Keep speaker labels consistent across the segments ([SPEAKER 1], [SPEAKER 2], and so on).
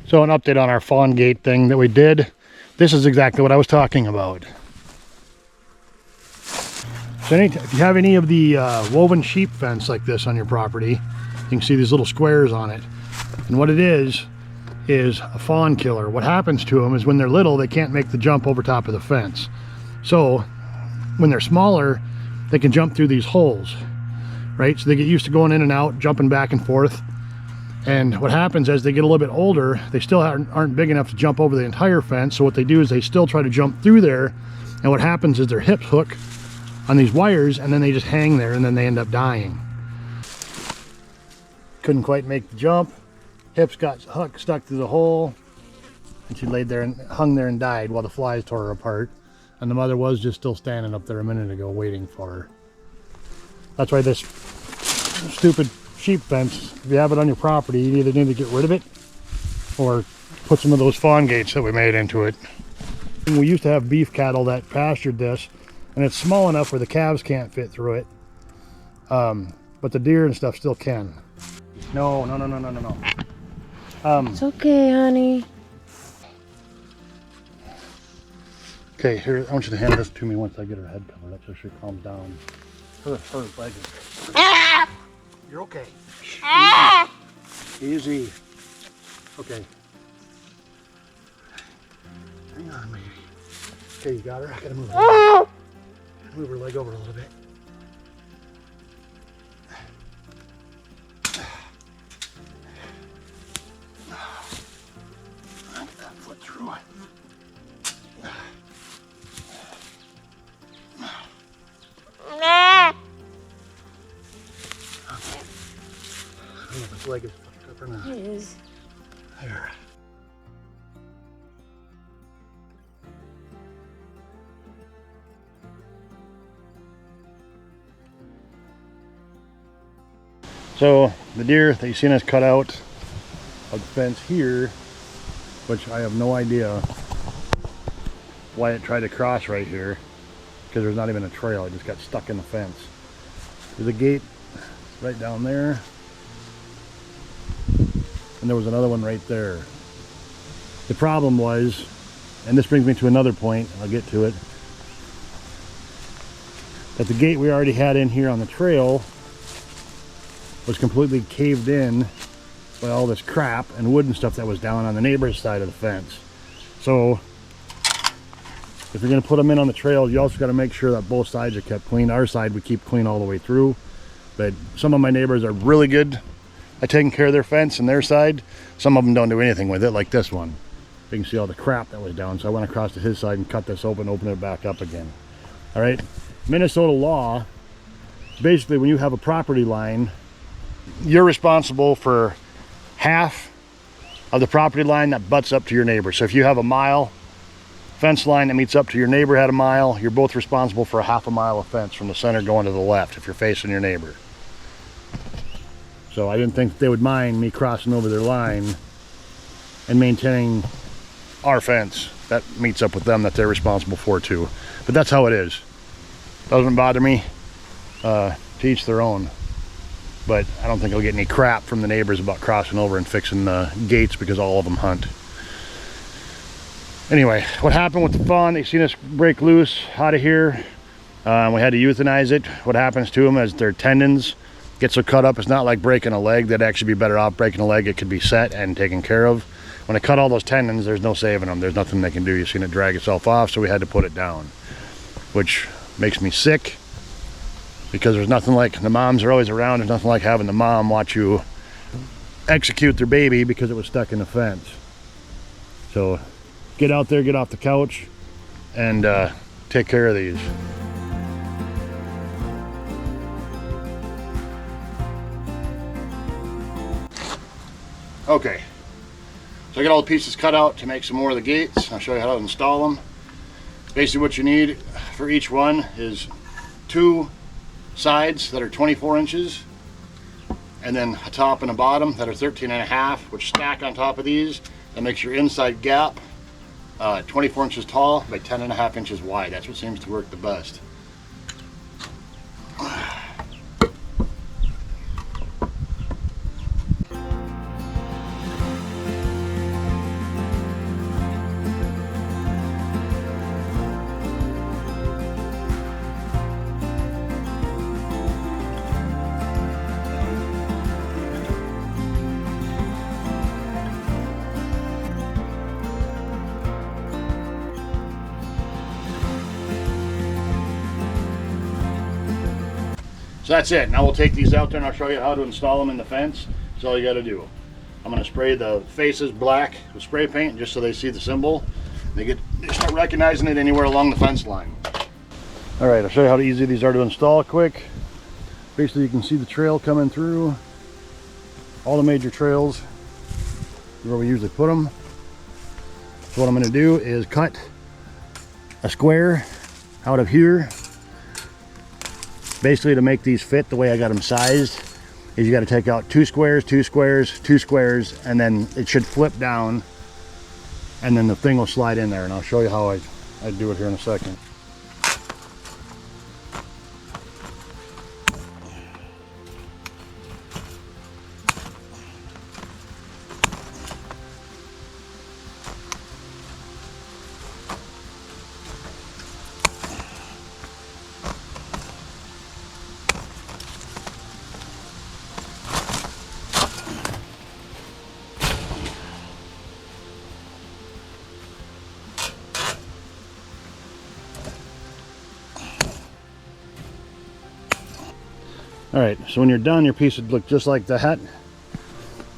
[SPEAKER 1] So an update on our fawn gate thing that we did. This is exactly what I was talking about. So if you have any of the woven sheep fence like this on your property, you can see these little squares on it. And what it is a fawn killer. What happens to them is when they're little, they can't make the jump over top of the fence. So when they're smaller, they can jump through these holes, right? So they get used to going in and out, jumping back and forth. And what happens as they get a little bit older, they still aren't big enough to jump over the entire fence. So what they do is they still try to jump through there. And what happens is their hips hook on these wires and then they just hang there and then they end up dying. Couldn't quite make the jump. Hips got stuck through the hole. And she laid there and hung there and died while the flies tore her apart. And the mother was just still standing up there a minute ago waiting for her. That's why this stupid sheep fence, if you have it on your property, you either need to get rid of it or put some of those fawn gates that we made into it. And we used to have beef cattle that pastured this, and it's small enough where the calves can't fit through it, but the deer and stuff still can. No.
[SPEAKER 2] It's okay, honey.
[SPEAKER 1] Okay, here, I want you to hand this to me once I get her head covered up so she calms down. Her leg is... You're okay. Easy. Okay. Hang on, baby. Okay, you got her? I gotta move her. Move her leg over a little bit. Get that foot through it. This leg is fucked up or not?
[SPEAKER 2] It is.
[SPEAKER 1] There. So the deer that you've seen us cut out of the fence here, which I have no idea why it tried to cross right here, because there's not even a trail. It just got stuck in the fence. There's a gate right down there. And there was another one right there. The problem was, and this brings me to another point, I'll get to it, that the gate we already had in here on the trail was completely caved in by all this crap and wood and stuff that was down on the neighbor's side of the fence. So if you're going to put them in on the trail, you also got to make sure that both sides are kept clean. Our side we keep clean all the way through, but some of my neighbors are really good at taking care of their fence and their side. Some of them don't do anything with it, like this one. You can see all the crap that was down, so I went across to his side and cut this open it back up again. All right, Minnesota law, basically when you have a property line, you're responsible for half of the property line that butts up to your neighbor. So if you have a mile fence line that meets up to your neighbor had a mile, you're both responsible for a half a mile of fence from the center going to the left if you're facing your neighbor. So I didn't think they would mind me crossing over their line and maintaining our fence that meets up with them that they're responsible for too. But that's how it is. Doesn't bother me. To each their own. But I don't think I'll get any crap from the neighbors about crossing over and fixing the gates because all of them hunt. Anyway, what happened with the fawn, they seen us break loose out of here. We had to euthanize it. What happens to them is their tendons get so cut up, it's not like breaking a leg. That'd actually be better off breaking a leg. It could be set and taken care of. When I cut all those tendons, there's no saving them. There's nothing they can do. You've seen it drag itself off, so we had to put it down, which makes me sick because there's nothing like, the moms are always around, there's nothing like having the mom watch you execute their baby because it was stuck in the fence. So get out there, get off the couch, and take care of these. Okay, so I got all the pieces cut out to make some more of the gates. I'll show you how to install them. Basically what you need for each one is 2 sides that are 24 inches and then a top and a bottom that are 13.5, which stack on top of these. That makes your inside gap 24 inches tall by 10.5 inches wide. That's what seems to work the best. So that's it. Now we'll take these out there and I'll show you how to install them in the fence. That's all you got to do. I'm going to spray the faces black with spray paint just so they see the symbol. They start recognizing it anywhere along the fence line. All right, I'll show you how easy these are to install quick. Basically, you can see the trail coming through. All the major trails where we usually put them. So what I'm going to do is cut a square out of here. Basically, to make these fit the way I got them sized, is you got to take out 2 squares, 2 squares, 2 squares, and then it should flip down, and then the thing will slide in there. And I'll show you how I do it here in a second. All right, so when you're done, your piece would look just like that.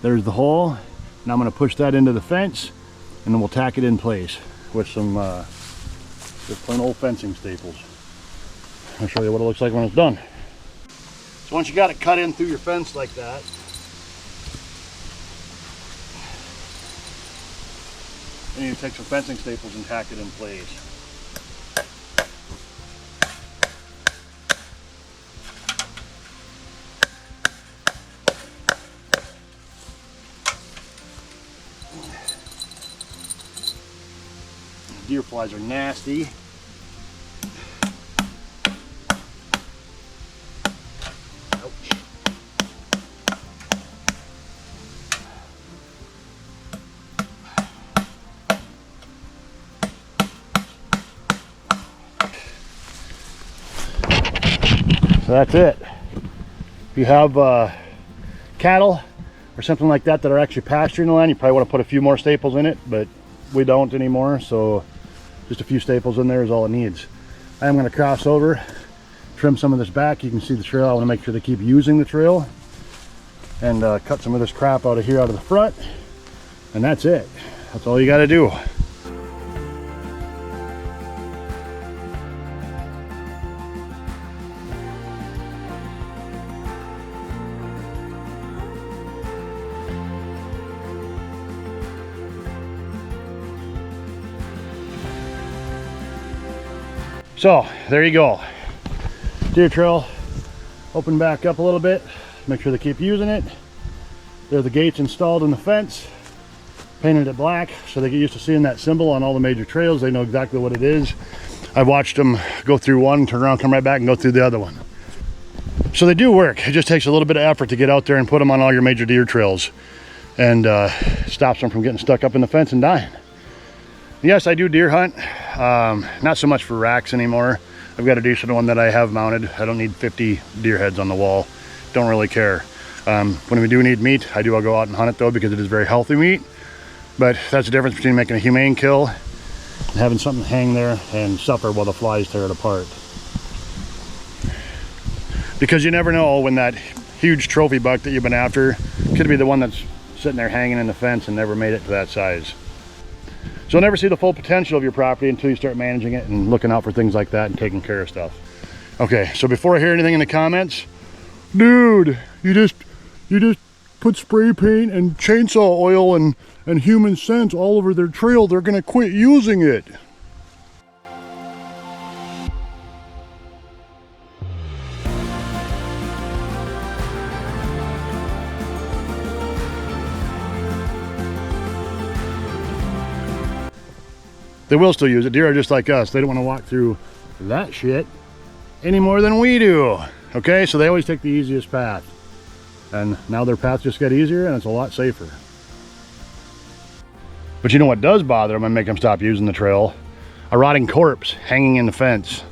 [SPEAKER 1] There's the hole. Now I'm going to push that into the fence, and then we'll tack it in place with some just plain old fencing staples. I'll show you what it looks like when it's done. So once you got it cut in through your fence like that, then you take some fencing staples and tack it in place. Deer flies are nasty. Ouch. So that's it. If you have cattle or something like that that are actually pasturing the land, you probably want to put a few more staples in it, but we don't anymore, so just a few staples in there is all it needs. I am going to cross over, trim some of this back. You can see the trail. I want to make sure they keep using the trail, and cut some of this crap out of here, out of the front, and that's it. That's all you got to do. So there you go. Deer trail open back up a little bit. Make sure they keep using it. There are the gates installed in the fence. Painted it black so they get used to seeing that symbol on all the major trails. They know exactly what it is. I've watched them go through one, turn around, come right back, and go through the other one. So they do work. It just takes a little bit of effort to get out there and put them on all your major deer trails, and stops them from getting stuck up in the fence and dying. Yes, I do deer hunt. Not so much for racks anymore. I've got a decent one that I have mounted. I don't need 50 deer heads on the wall. Don't really care. When we do need meat, I'll go out and hunt it though, because it is very healthy meat. But that's the difference between making a humane kill and having something hang there and suffer while the flies tear it apart. Because you never know when that huge trophy buck that you've been after could be the one that's sitting there hanging in the fence and never made it to that size. So you'll never see the full potential of your property until you start managing it and looking out for things like that and taking care of stuff. Okay, so before I hear anything in the comments, dude, you just put spray paint and chainsaw oil and human scent all over their trail, they're gonna quit using it. They will still use it. Deer are just like us. They don't want to walk through that shit any more than we do. Okay, so they always take the easiest path. And now their paths just get easier and it's a lot safer. But you know what does bother them and make them stop using the trail? A rotting corpse hanging in the fence.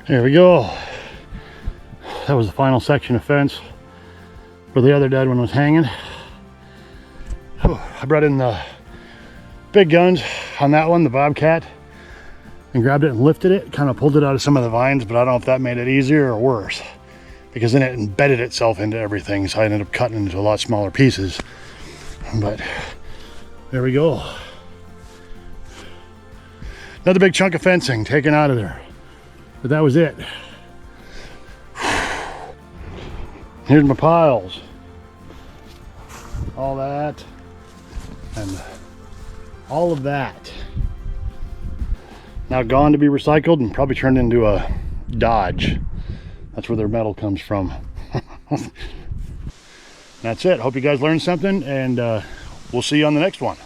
[SPEAKER 1] There we go. That was the final section of fence where the other dead one was hanging. I brought in the big guns on that one, the Bobcat, and grabbed it and lifted it, kind of pulled it out of some of the vines, but I don't know if that made it easier or worse, because then it embedded itself into everything, so I ended up cutting it into a lot smaller pieces. But there we go. Another big chunk of fencing taken out of there. But that was it. Here's my piles. All that and all of that. Now gone to be recycled and probably turned into a Dodge. That's where their metal comes from. That's it. Hope you guys learned something, and we'll see you on the next one.